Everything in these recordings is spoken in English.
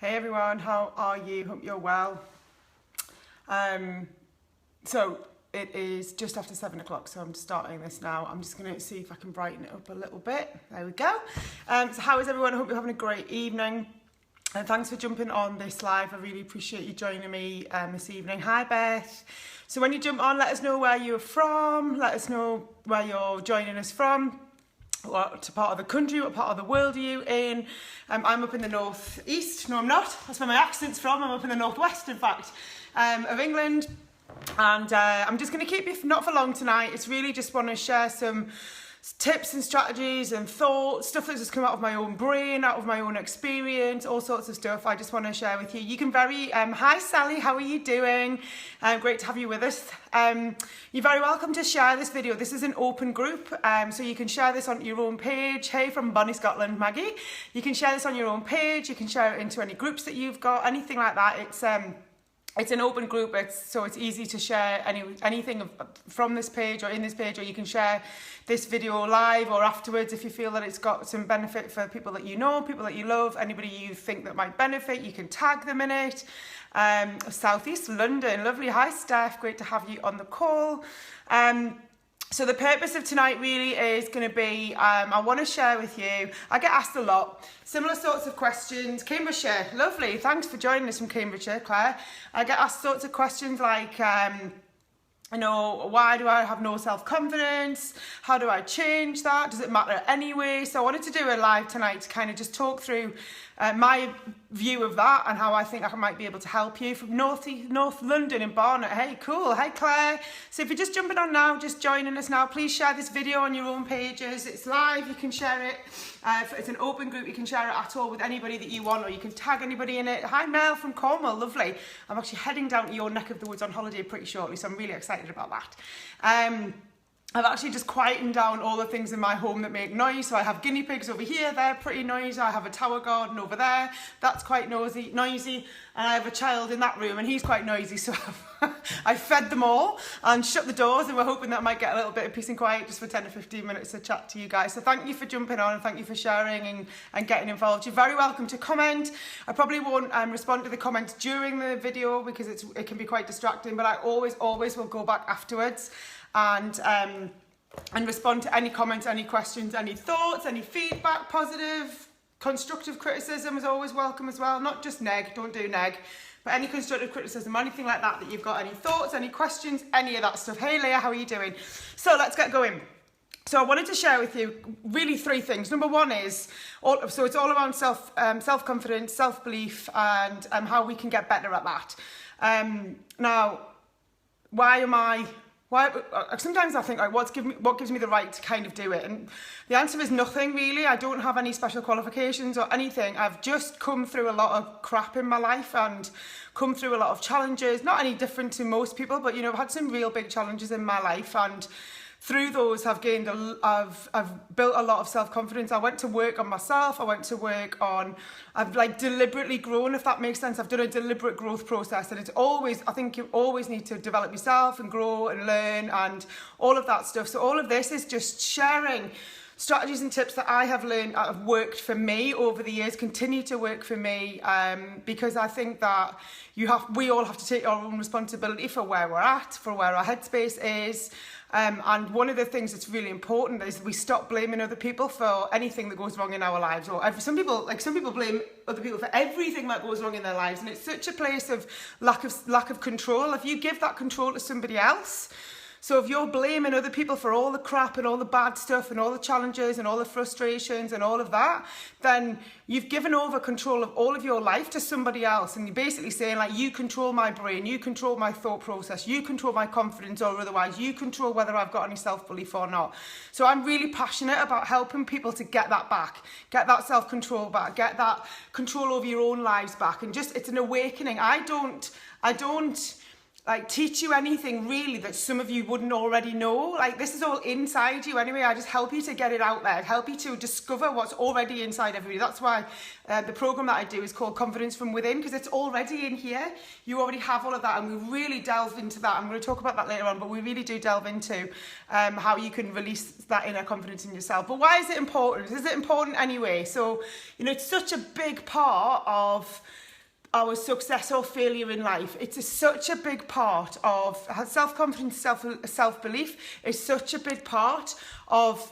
Hey everyone, how are you? Hope you're well. So it is just after 7 o'clock, so I'm starting this now. I'm just going to see if I can brighten it up a little bit. There we go. So how is everyone? I hope you're having a great evening. And thanks for jumping on this live. I really appreciate you joining me this evening. Hi Beth. So when you jump on, let us know where you're from. Let us know where you're joining us from. What part of the country, what part of the world are you in? I'm up in the northeast. No, I'm not. That's where my accent's from. I'm up in the northwest, in fact, of England. And I'm just going to keep you not for long tonight. It's really just want to share some tips and strategies and thoughts, stuff that's just come out of my own brain, out of my own experience, all sorts of stuff I just want to share with you. You can hi Sally, how are you doing? Great to have you with us. You're very welcome to share this video. This is an open group, so you can share this on your own page. Hey, from Bonnie, Scotland, Maggie. You can share this on your own page. You can share it into any groups that you've got, anything like that. It's an open group, so it's easy to share anything from this page or in this page, or you can share this video live or afterwards if you feel that it's got some benefit for people that you know, people that you love, anybody you think that might benefit, you can tag them in it. Southeast London, lovely. Hi Steph, great to have you on the call. So the purpose of tonight really is going to be, I want to share with you, I get asked a lot, similar sorts of questions. Cambridgeshire, lovely, thanks for joining us from Cambridgeshire, Claire. I get asked sorts of questions like, why do I have no self-confidence? How do I change that? Does it matter anyway? So I wanted to do a live tonight to kind of just talk through my view of that and how I think I might be able to help you from North London in Barnet. Hey, cool. Hey, Claire. So if you're just jumping on now, just joining us now, please share this video on your own pages. It's live. You can share it. It's an open group. You can share it at all with anybody that you want, or you can tag anybody in it. Hi, Mel from Cornwall. Lovely. I'm actually heading down to your neck of the woods on holiday pretty shortly, so I'm really excited about that. I've actually just quietened down all the things in my home that make noise. So I have guinea pigs over here, they're pretty noisy. I have a tower garden over there, that's quite noisy. And I have a child in that room and he's quite noisy. So I fed them all and shut the doors, and we're hoping that I might get a little bit of peace and quiet just for 10 to 15 minutes to chat to you guys. So thank you for jumping on and thank you for sharing and getting involved. You're very welcome to comment. I probably won't respond to the comments during the video because it can be quite distracting, but I always will go back afterwards and respond to any comments, any questions, any thoughts, any feedback, positive, constructive criticism is always welcome as well. Not just neg, don't do neg, but any constructive criticism, anything like that you've got, any thoughts, any questions, any of that stuff. Hey Leah, how are you doing? So let's get going. So I wanted to share with you really three things. Number one is, so it's all around self-confidence, self-belief, and how we can get better at that. Now, sometimes I think, like, what gives me the right to kind of do it? And the answer is nothing really. I don't have any special qualifications or anything. I've just come through a lot of crap in my life and come through a lot of challenges, not any different to most people, but I've had some real big challenges in my life, and through those I've built a lot of self-confidence. I went to work on myself. I've like deliberately grown, if that makes sense. I've done a deliberate growth process, and I think you always need to develop yourself and grow and learn and all of that stuff. So all of this is just sharing strategies and tips that I have learned have worked for me over the years, continue to work for me, because I think that we all have to take our own responsibility for where we're at, for where our headspace is. And one of the things that's really important is we stop blaming other people for anything that goes wrong in our lives. Or some people blame other people for everything that goes wrong in their lives, and it's such a place of lack of control. If you give that control to somebody else, so if you're blaming other people for all the crap and all the bad stuff and all the challenges and all the frustrations and all of that, then you've given over control of all of your life to somebody else. And you're basically saying, like, you control my brain, you control my thought process, you control my confidence, or otherwise you control whether I've got any self-belief or not. So I'm really passionate about helping people to get that back, get that self-control back, get that control over your own lives back. And just, it's an awakening. I don't like teach you anything really that some of you wouldn't already know. Like, this is all inside you anyway. I just help you to get it out there, help you to discover what's already inside everybody. That's why the program that I do is called Confidence from Within, because it's already in here. You already have all of that, and we really delve into that. I'm going to talk about that later on, but we really do delve into how you can release that inner confidence in yourself. But why is it important? Is it important anyway? So, it's such a big part of our success or failure in life. It's such a big part of self-confidence, self-belief is such a big part of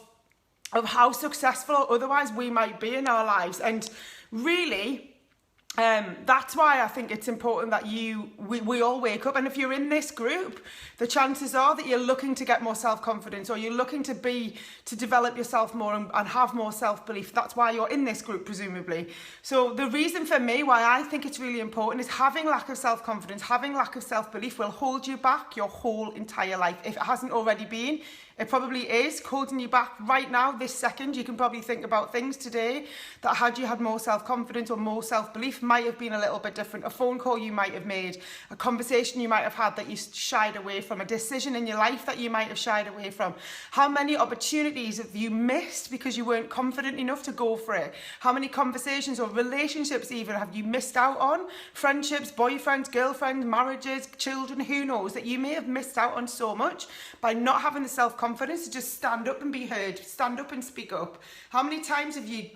how successful or otherwise we might be in our lives. And really, that's why I think it's important that we all wake up. And if you're in this group, the chances are that you're looking to get more self-confidence, or you're looking to develop yourself more and have more self-belief. That's why you're in this group, presumably. So the reason for me why I think it's really important is having lack of self-confidence, having lack of self-belief will hold you back your whole entire life. If it hasn't already been, it probably is holding you back right now, this second. You can probably think about things today that had you had more self-confidence or more self-belief might have been a little bit different. A phone call you might have made, a conversation you might have had that you shied away from, a decision in your life that you might have shied away from. How many opportunities have you missed because you weren't confident enough to go for it? How many conversations or relationships even have you missed out on? Friendships, boyfriends, girlfriends, marriages, children, who knows, that you may have missed out on so much by not having the self-confidence to just stand up and be heard, stand up and speak up. How many times have you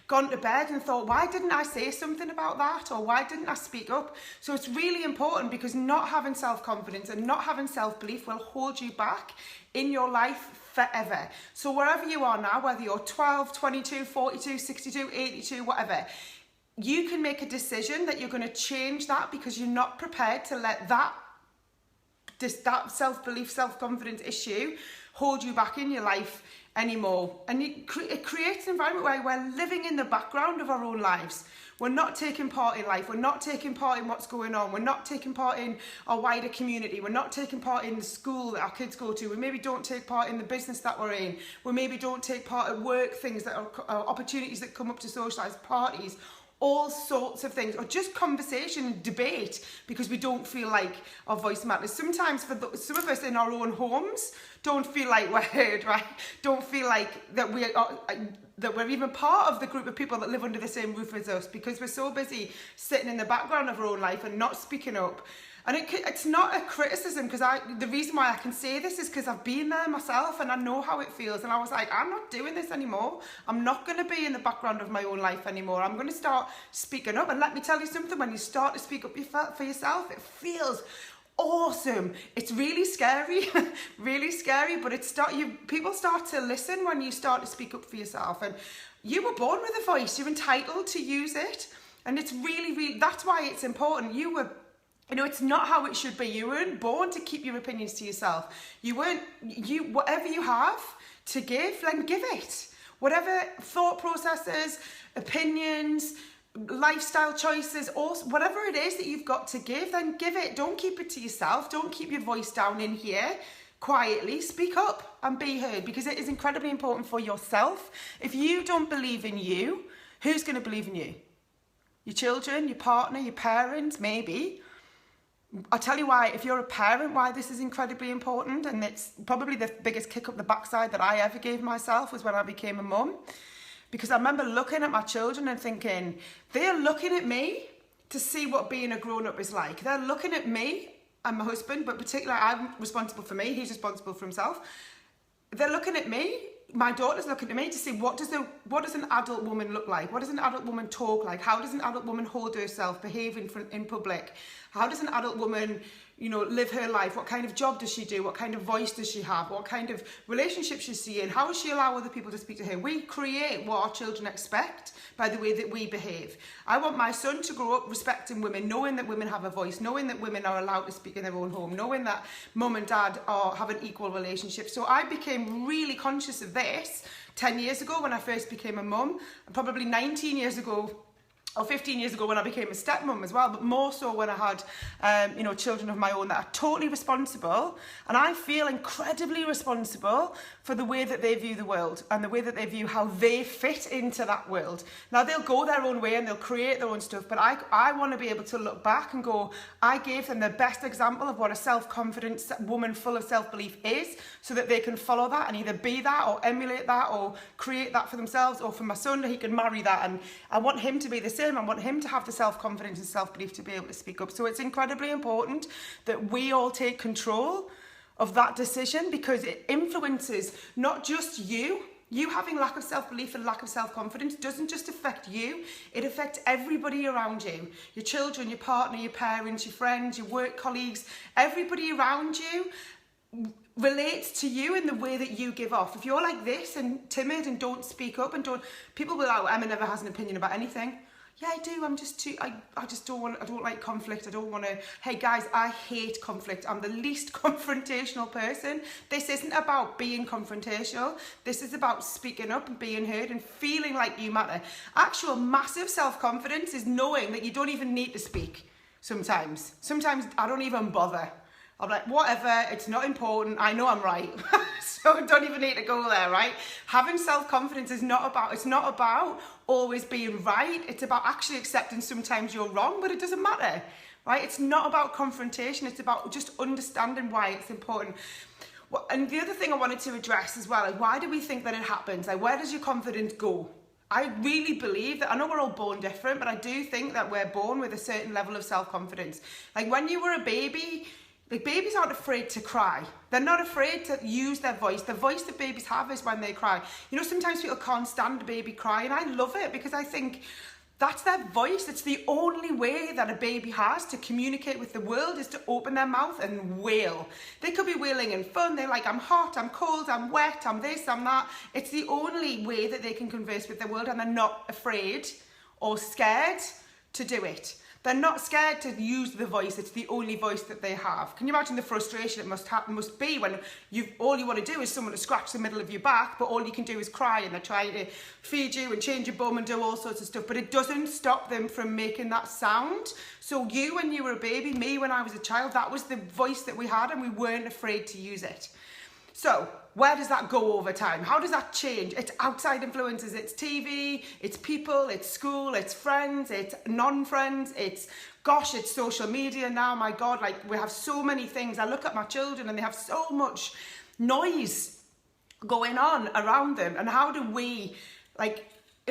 gone to bed and thought, why didn't I say something about that, or why didn't I speak up? So it's really important, because not having self-confidence and not having self-belief will hold you back in your life forever. So wherever you are now, whether you're 12, 22, 42, 62, 82, whatever, you can make a decision that you're going to change that, because you're not prepared to let that self-belief, self-confidence issue hold you back in your life anymore. And it creates an environment where we're living in the background of our own lives. We're not taking part in life. We're not taking part in what's going on. We're not taking part in our wider community. We're not taking part in the school that our kids go to. We maybe don't take part in the business that we're in. We maybe don't take part at work things that are opportunities that come up to socialise, parties, all sorts of things, or just conversation and debate, because we don't feel like our voice matters. Sometimes for some of us in our own homes don't feel like we're heard, right? Don't feel like that we're even part of the group of people that live under the same roof as us, because we're so busy sitting in the background of our own life and not speaking up. And it's not a criticism, because the reason why I can say this is because I've been there myself and I know how it feels. And I was like, I'm not doing this anymore. I'm not going to be in the background of my own life anymore. I'm going to start speaking up. And let me tell you something, when you start to speak up for yourself, it feels awesome. It's really scary, really scary, but people start to listen when you start to speak up for yourself. And you were born with a voice. You're entitled to use it. And it's really, really, that's why it's important. It's not how it should be. You weren't born to keep your opinions to yourself. Whatever you have to give, then give it. Whatever thought processes, opinions, lifestyle choices, or whatever it is that you've got to give, then give it. Don't keep it to yourself. Don't keep your voice down in here. Quietly speak up and be heard, because it is incredibly important for yourself. If you don't believe in you, who's going to believe in you? Your children, your partner, your parents, maybe. I'll tell you why, if you're a parent, why this is incredibly important, and it's probably the biggest kick up the backside that I ever gave myself was when I became a mum. Because I remember looking at my children and thinking, they're looking at me to see what being a grown-up is like. They're looking at me and my husband, but particularly I'm responsible for me, he's responsible for himself. They're looking at me, my daughter's looking at me to see what does an adult woman look like? What does an adult woman talk like? How does an adult woman hold herself, behave in public? How does an adult woman, live her life? What kind of job does she do? What kind of voice does she have? What kind of relationships is she in? How does she allow other people to speak to her? We create what our children expect by the way that we behave. I want my son to grow up respecting women, knowing that women have a voice, knowing that women are allowed to speak in their own home, knowing that mum and dad have an equal relationship. So I became really conscious of this 10 years ago when I first became a mum, and probably 19 years ago, or 15 years ago when I became a stepmom as well, but more so when I had, children of my own that are totally responsible. And I feel incredibly responsible for the way that they view the world and the way that they view how they fit into that world. Now, they'll go their own way and they'll create their own stuff, but I want to be able to look back and go, I gave them the best example of what a self-confident woman full of self-belief is, so that they can follow that and either be that or emulate that or create that for themselves, or for my son, he can marry that. And I want him to be the same. I want him to have the self-confidence and self-belief to be able to speak up. So it's incredibly important that we all take control of that decision, because it influences not just you, You having lack of self-belief and lack of self-confidence doesn't just affect you, it affects everybody around you. Your children, your partner, your parents, your friends, your work colleagues, everybody around you relates to you in the way that you give off. If you're like this and timid and don't speak up and don't, people will go, Emma never has an opinion about anything. Yeah, I do. I'm just too, I just don't like conflict. I don't want to, hey guys, I hate conflict. I'm the least confrontational person. This isn't about being confrontational. This is about speaking up and being heard and feeling like you matter. Actual massive self-confidence is knowing that you don't even need to speak sometimes. Sometimes I don't even bother. I'm like, whatever, it's not important, I know I'm right. So I don't even need to go there, right? Having self-confidence is not about always being right. It's about actually accepting sometimes you're wrong, but it doesn't matter, right? It's not about confrontation, it's about just understanding why it's important. And the other thing I wanted to address as well is, why do we think that it happens? Like, where does your confidence go? I really believe that, I know we're all born different, but I do think that we're born with a certain level of self-confidence. Like when you were a baby, like babies aren't afraid to cry. They're not afraid to use their voice. The voice that babies have is when they cry. You know, sometimes people can't stand a baby cry, and I love it because I think that's their voice. It's the only way that a baby has to communicate with the world, is to open their mouth and wail. They could be wailing in fun. They're like, I'm hot, I'm cold, I'm wet, I'm this, I'm that. It's the only way that they can converse with the world, and they're not afraid or scared to do it. They're not scared to use the voice. It's the only voice that they have. Can you imagine the frustration it must be when all you want to do is someone to scratch the middle of your back, but all you can do is cry, and they're trying to feed you and change your bum and do all sorts of stuff, but it doesn't stop them from making that sound. So you, when you were a baby, me when I was a child, that was the voice that we had, and we weren't afraid to use it. So where does that go over time? How does that change? It's outside influences, it's TV, it's people, it's school, it's friends, it's non-friends, it's social media now. My God, like we have so many things. I look at my children and they have so much noise going on around them. And how do we,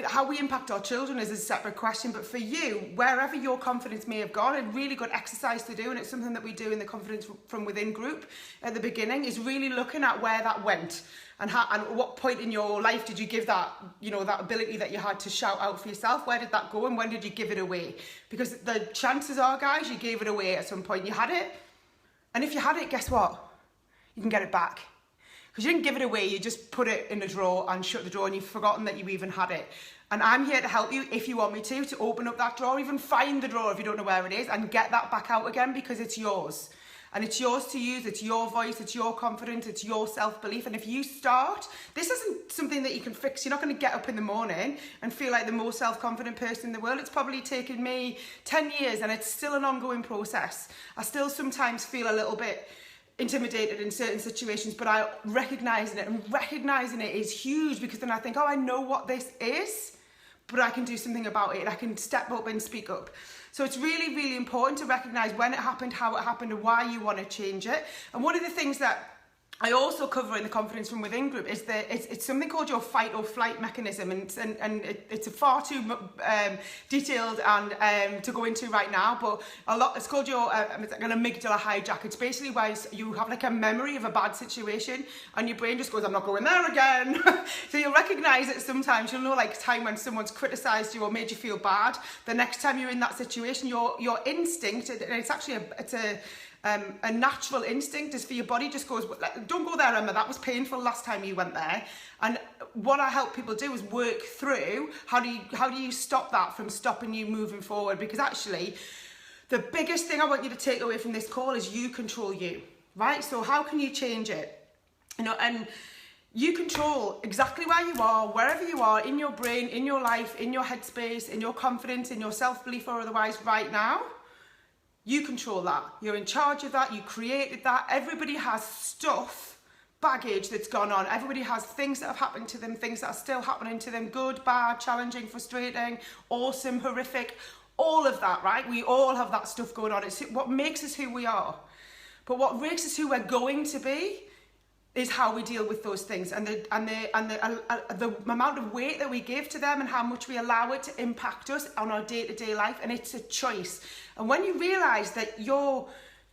how we impact our children is a separate question, but for you, wherever your confidence may have gone, a really good exercise to do, and it's something that we do in the Confidence from Within group at the beginning, is really looking at where that went and what point in your life did you give that, that ability that you had to shout out for yourself. Where did that go, and when did you give it away? Because the chances are, guys, you gave it away at some point. You had it, and if you had it, guess what? You can get it back. Because you didn't give it away, you just put it in a drawer and shut the drawer, and you've forgotten that you even had it. And I'm here to help you, if you want me to open up that drawer, even find the drawer if you don't know where it is, and get that back out again, because it's yours. And it's yours to use, it's your voice, it's your confidence, it's your self-belief. And if you start, this isn't something that you can fix. You're not going to get up in the morning and feel like the most self-confident person in the world. It's probably taken me 10 years, and it's still an ongoing process. I still sometimes feel a little bit intimidated in certain situations, but I recognizing it, and recognizing it is huge, because then I think, oh, I know what this is, but I can do something about it. I can step up and speak up. So it's really, really important to recognize when it happened, how it happened, and why you want to change it. And one of the things that I also cover in the Confidence from Within group is that it's something called your fight or flight mechanism, and it's a far too detailed and to go into right now, but it's called your it's like an amygdala hijack. It's basically why you have like a memory of a bad situation, and your brain just goes, I'm not going there again. So you'll recognize it sometimes. You'll know, like, time when someone's criticized you or made you feel bad. The next time you're in that situation, your instinct, and it's actually a natural instinct, is for your body just goes, don't go there, Emma, that was painful last time you went there. And what I help people do is work through how do you stop that from stopping you moving forward. Because actually the biggest thing I want you to take away from this call is you control you, right? So how can you change it? And you control exactly where you are, wherever you are, in your brain, in your life, in your headspace, in your confidence, in your self-belief, or otherwise right now. You control that. You're in charge of that. You created that. Everybody has stuff, baggage that's gone on. Everybody has things that have happened to them, things that are still happening to them, good, bad, challenging, frustrating, awesome, horrific, all of that, right? We all have that stuff going on. It's what makes us who we are. But what makes us who we're going to be is how we deal with those things, and the amount of weight that we give to them, and how much we allow it to impact us on our day-to-day life. And it's a choice. And when you realize that your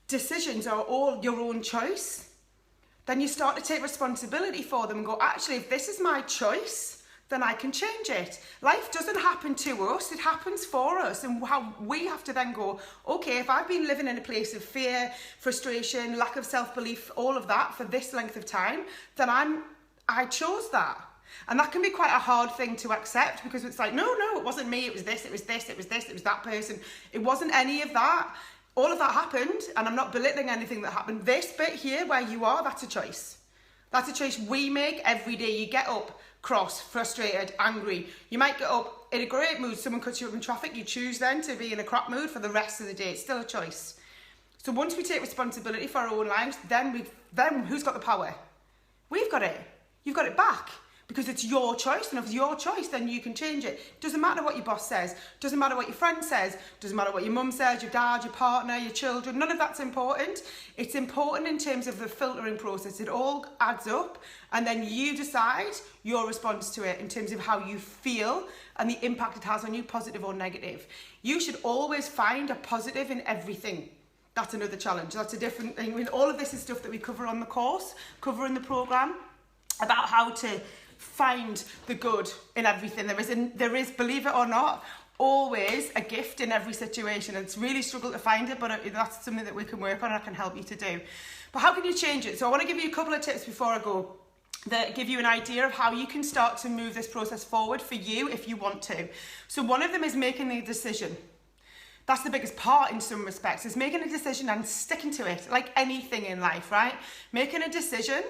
decisions are all your own choice, then you start to take responsibility for them and go, actually, if this is my choice, then I can change it. Life doesn't happen to us, it happens for us. And how we have to then go, okay, if I've been living in a place of fear, frustration, lack of self-belief, all of that for this length of time, then I chose that. And that can be quite a hard thing to accept, because it's like, no, it wasn't me, it was this, it was this, it was this, it was that person. It wasn't any of that. All of that happened, and I'm not belittling anything that happened. This bit here where you are, that's a choice. That's a choice we make every day. You get up cross, frustrated, angry. You might get up in a great mood, someone cuts you up in traffic, you choose then to be in a crap mood for the rest of the day. It's still a choice. So once we take responsibility for our own lives, then who's got the power? We've got it. You've got it back. Because it's your choice, and if it's your choice, then you can change it. Doesn't matter what your boss says, doesn't matter what your friend says, doesn't matter what your mum says, your dad, your partner, your children, none of that's important. It's important in terms of the filtering process. It all adds up, and then you decide your response to it in terms of how you feel and the impact it has on you, positive or negative. You should always find a positive in everything. That's another challenge. That's a different thing. I mean, all of this is stuff that we cover on the course, cover in the programme, about how to find the good in everything. There is, believe it or not, always a gift in every situation. It's really struggled to find it, but that's something that we can work on and I can help you to do. But how can you change it? So I want to give you a couple of tips before I go that give you an idea of how you can start to move this process forward for you if you want to. So one of them is making a decision. That's the biggest part in some respects, is making a decision and sticking to it, like anything in life, right? Making a decision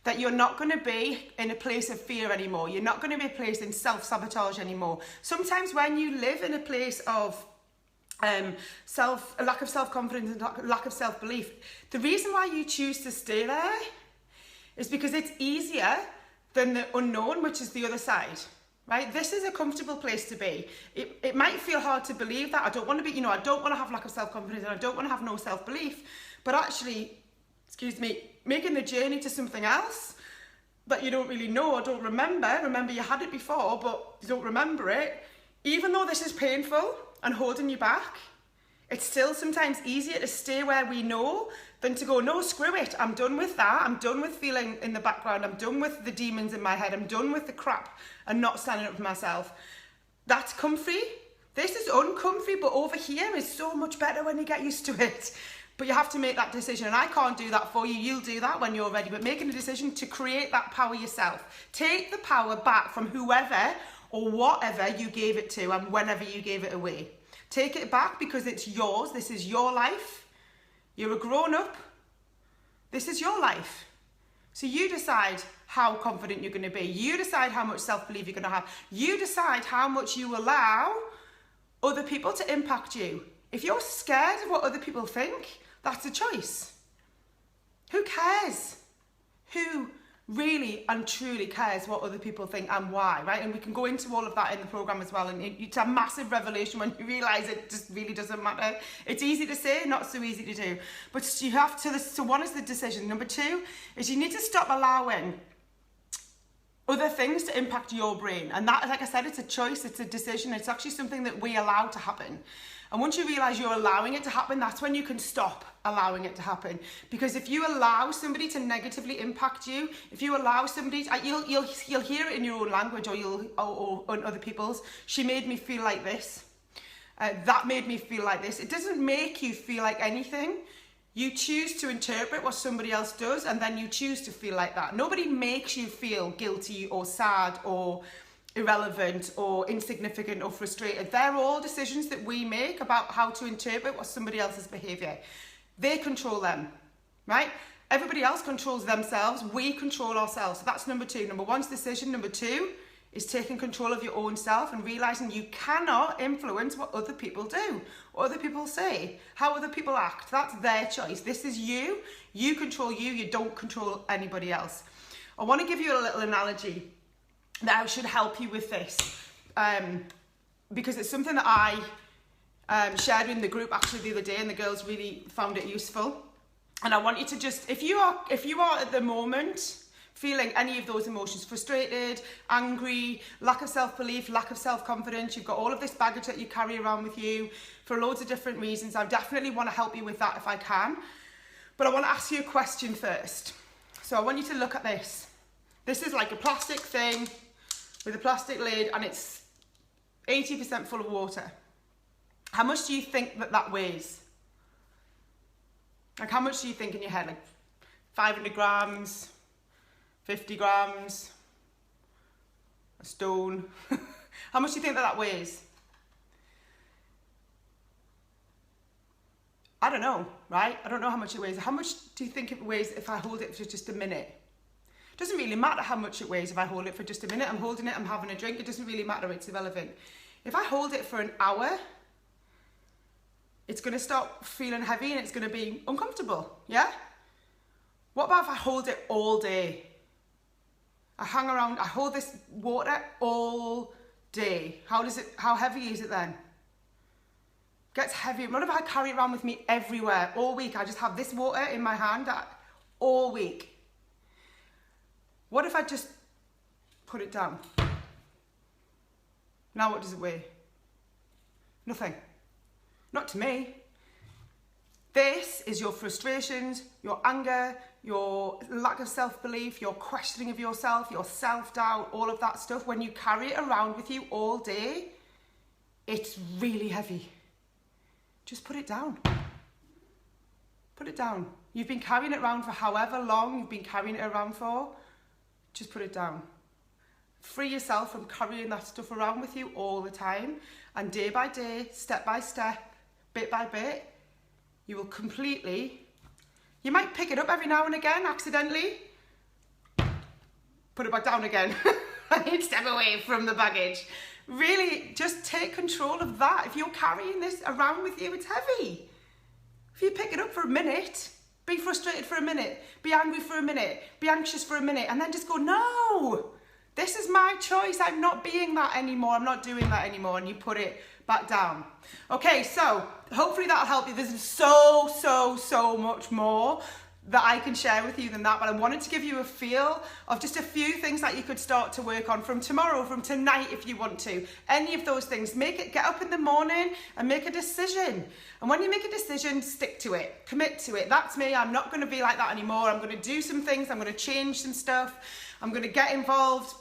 that you're not going to be in a place of fear anymore. You're not going to be placed in self-sabotage anymore. Sometimes when you live in a place of lack of self-confidence and lack of self-belief, the reason why you choose to stay there is because it's easier than the unknown, which is the other side. Right? This is a comfortable place to be. It might feel hard to believe that. I don't want to be, I don't want to have lack of self-confidence and I don't want to have no self-belief. But actually, making the journey to something else that you don't really know or don't remember you had it before, but you don't remember it, even though this is painful and holding you back, it's still sometimes easier to stay where we know than to go, no, screw it, I'm done with that, I'm done with feeling in the background, I'm done with the demons in my head, I'm done with the crap and not standing up for myself. That's comfy. This is uncomfy, but over here is so much better when you get used to it. But you have to make that decision, and I can't do that for you. You'll do that when you're ready, but making a decision to create that power yourself. Take the power back from whoever or whatever you gave it to and whenever you gave it away. Take it back because it's yours. This is your life. You're a grown-up. This is your life. So you decide how confident you're going to be. You decide how much self-belief you're going to have. You decide how much you allow other people to impact you. If you're scared of what other people think, that's a choice. Who cares? Who really and truly cares what other people think and why, right? And we can go into all of that in the programme as well. And it's a massive revelation when you realise it just really doesn't matter. It's easy to say, not so easy to do. But you have to, so one is the decision. Number two is you need to stop allowing other things to impact your brain. And that, like I said, it's a choice, it's a decision. It's actually something that we allow to happen. And once you realise you're allowing it to happen, that's when you can stop allowing it to happen. Because if you allow somebody to negatively impact you, if you allow somebody, you'll hear it in your own language or on other people's. She made me feel like this. That made me feel like this. It doesn't make you feel like anything. You choose to interpret what somebody else does, and then you choose to feel like that. Nobody makes you feel guilty or sad or irrelevant or insignificant or frustrated. They're all decisions that we make about how to interpret what somebody else's behaviour. They control them, right? Everybody else controls themselves. We control ourselves. So that's number two. Number one's decision. Number two is taking control of your own self and realising you cannot influence what other people do, what other people say, how other people act. That's their choice. This is you. You control you. You don't control anybody else. I want to give you a little analogy that should help you with this, because it's something that I shared in the group actually the other day, and the girls really found it useful. And I want you to just, if you are at the moment feeling any of those emotions, frustrated, angry, lack of self-belief, lack of self-confidence, you've got all of this baggage that you carry around with you for loads of different reasons, I definitely want to help you with that if I can. But I want to ask you a question first. So I want you to look at this. This is like a plastic thing with a plastic lid, and it's 80% full of water. How much do you think that weighs? Like, how much do you think in your head? Like 500 grams, 50 grams, a stone? How much do you think that weighs? I don't know, right? I don't know how much it weighs. How much do you think it weighs if I hold it for just a minute? It doesn't really matter how much it weighs if I hold it for just a minute. I'm holding it, I'm having a drink. It doesn't really matter, it's irrelevant. If I hold it for an hour, it's going to start feeling heavy and it's going to be uncomfortable, yeah? What about if I hold it all day? I hang around, I hold this water all day. How heavy is it then? Gets heavy. What if I carry it around with me everywhere, all week? I just have this water in my hand all week. What if I just put it down? Now what does it weigh? Nothing. Not to me. This is your frustrations, your anger, your lack of self-belief, your questioning of yourself, your self-doubt, all of that stuff. When you carry it around with you all day, it's really heavy. Just put it down. Put it down. You've been carrying it around for however long you've been carrying it around for. Just put it down. Free yourself from carrying that stuff around with you all the time. And day by day, step by step, bit by bit, you will completely, you might pick it up every now and again, accidentally. Put it back down again. Step away from the baggage. Really, just take control of that. If you're carrying this around with you, it's heavy. If you pick it up for a minute, be frustrated for a minute, be angry for a minute, be anxious for a minute, and then just go, no, this is my choice. I'm not being that anymore. I'm not doing that anymore. And you put it back down. Okay, so hopefully that'll help you. There's so much more that I can share with you than that, but I wanted to give you a feel of just a few things that you could start to work on from tomorrow, from tonight if you want to. Any of those things. Get up in the morning and make a decision. And when you make a decision, stick to it. Commit to it. That's me. I'm not going to be like that anymore. I'm going to do some things. I'm going to change some stuff. I'm going to get involved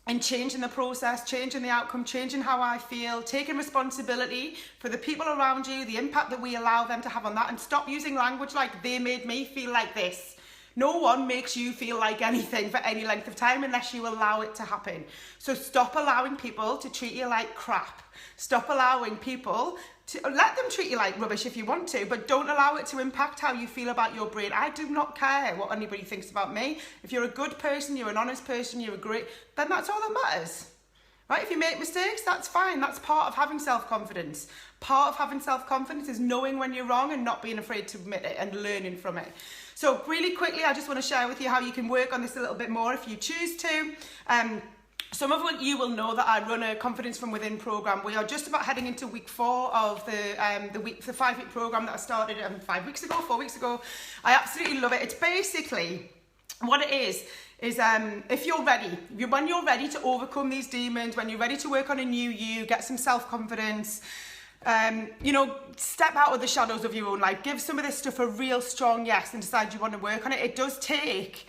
in changing the process, changing the outcome, changing how I feel, taking responsibility for the people around you, the impact that we allow them to have on that, and stop using language like they made me feel like this. No one makes you feel like anything for any length of time unless you allow it to happen. So stop allowing people to treat you like crap. Stop allowing people to, let them treat you like rubbish if you want to, but don't allow it to impact how you feel about your brain. I do not care what anybody thinks about me. If you're a good person, you're an honest person, you're a great, then that's all that matters. Right? If you make mistakes, that's fine. That's part of having self-confidence. Part of having self-confidence is knowing when you're wrong and not being afraid to admit it and learning from it. So really quickly, I just want to share with you how you can work on this a little bit more if you choose to. Some of you will know that I run a Confidence from Within program. We are just about heading into week 4 of the 5-week program that I started 4 weeks ago. I absolutely love it. It's basically what it is if you're ready, when you're ready to overcome these demons, when you're ready to work on a new you, get some self-confidence, step out of the shadows of your own life, give some of this stuff a real strong yes and decide you want to work on it. It does take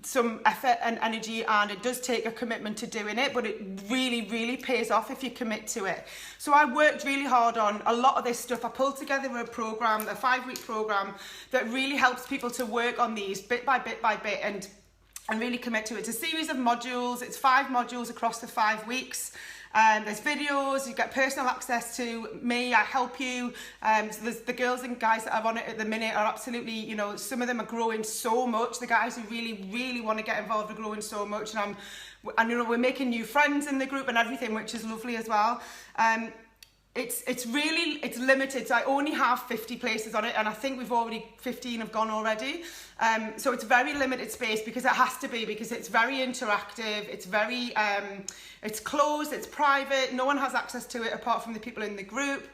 some effort and energy, and it does take a commitment to doing it, but it really pays off if you commit to it. So I worked really hard on a lot of this stuff. I pulled together a program, a 5-week program that really helps people to work on these bit by bit and really commit to it. It's a series of modules. It's 5 modules across the 5 weeks. There's videos, you get personal access to me, I help you. So there's the girls and guys that are on it at the minute are absolutely, some of them are growing so much. The guys who really want to get involved are growing so much. And we're making new friends in the group and everything, which is lovely as well. It's limited, so I only have 50 places on it, and I think 15 have gone already. So it's very limited space because it has to be, because it's very interactive, it's very, it's closed, it's private, no one has access to it apart from the people in the group.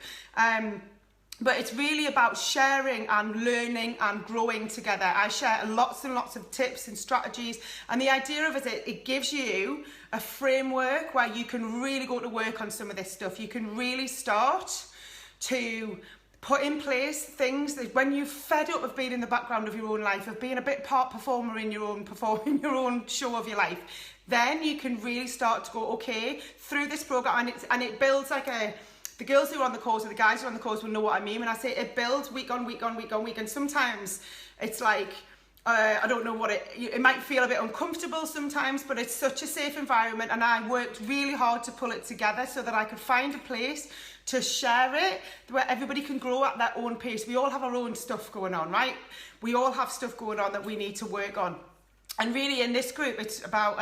But it's really about sharing and learning and growing together. I share lots and lots of tips and strategies. And the idea of it gives you a framework where you can really go to work on some of this stuff. You can really start to put in place things that when you're fed up of being in the background of your own life, of being a bit part performer in your own show of your life, then you can really start to go, okay, through this program, and it builds like the girls who are on the course or the guys who are on the course will know what I mean when I say it builds week on week on week on week, and sometimes it's like, I don't know what it might feel a bit uncomfortable sometimes, but it's such a safe environment, and I worked really hard to pull it together so that I could find a place to share it where everybody can grow at their own pace. We all have our own stuff going on, right? We all have stuff going on that we need to work on. And really in this group, it's about,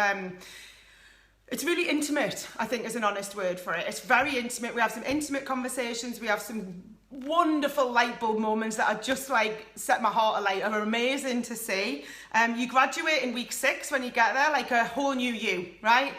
it's really intimate, I think is an honest word for it. It's very intimate. We have some intimate conversations. We have some wonderful light bulb moments that are just like set my heart alight, are amazing to see. You graduate in week 6 when you get there, like a whole new you, right?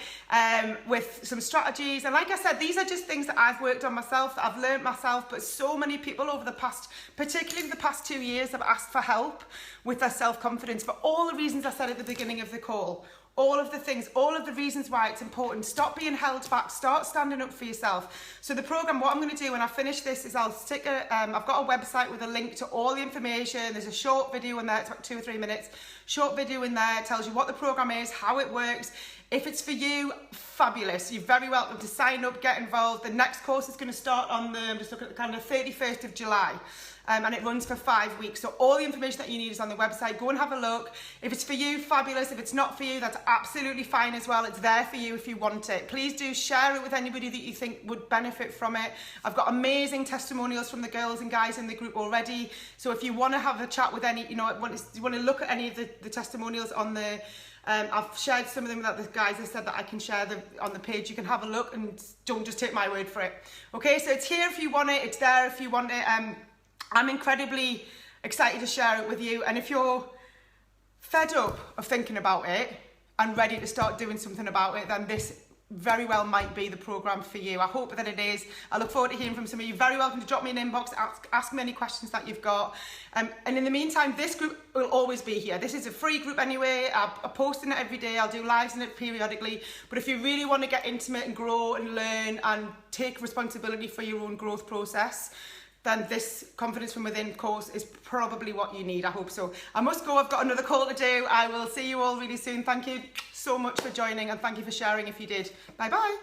With some strategies, and like I said, these are just things that I've worked on myself, that I've learned myself, but so many people over the past, particularly the past 2 years, have asked for help with their self-confidence for all the reasons I said at the beginning of the call. All of the things, all of the reasons why it's important. Stop being held back, start standing up for yourself. So the program, what I'm going to do when I finish this is I'll stick I've got a website with a link to all the information. There's a short video in there, it's about 2 or 3 minutes. Short video in there, it tells you what the program is, how it works. If it's for you, fabulous. You're very welcome to sign up, get involved. The next course is going to start on the, I'm just looking at the calendar, 31st of July. And it runs for 5 weeks. So all the information that you need is on the website. Go and have a look. If it's for you, fabulous. If it's not for you, that's absolutely fine as well. It's there for you if you want it. Please do share it with anybody that you think would benefit from it. I've got amazing testimonials from the girls and guys in the group already. So if you want to have a chat with any, you want to look at any of the testimonials on the, I've shared some of them that the guys have said that I can share them on the page. You can have a look and don't just take my word for it. Okay, so it's here if you want it. It's there if you want it. I'm incredibly excited to share it with you, and if you're fed up of thinking about it and ready to start doing something about it, then this very well might be the program for you. I hope that it is. I look forward to hearing from some of you. Very welcome to drop me an inbox, ask me any questions that you've got. And in the meantime, this group will always be here. This is a free group anyway. I post in it every day. I'll do lives in it periodically. But if you really want to get intimate and grow and learn and take responsibility for your own growth process, then this Confidence from Within course is probably what you need. I hope so. I must go. I've got another call to do. I will see you all really soon. Thank you so much for joining, and thank you for sharing if you did. Bye bye.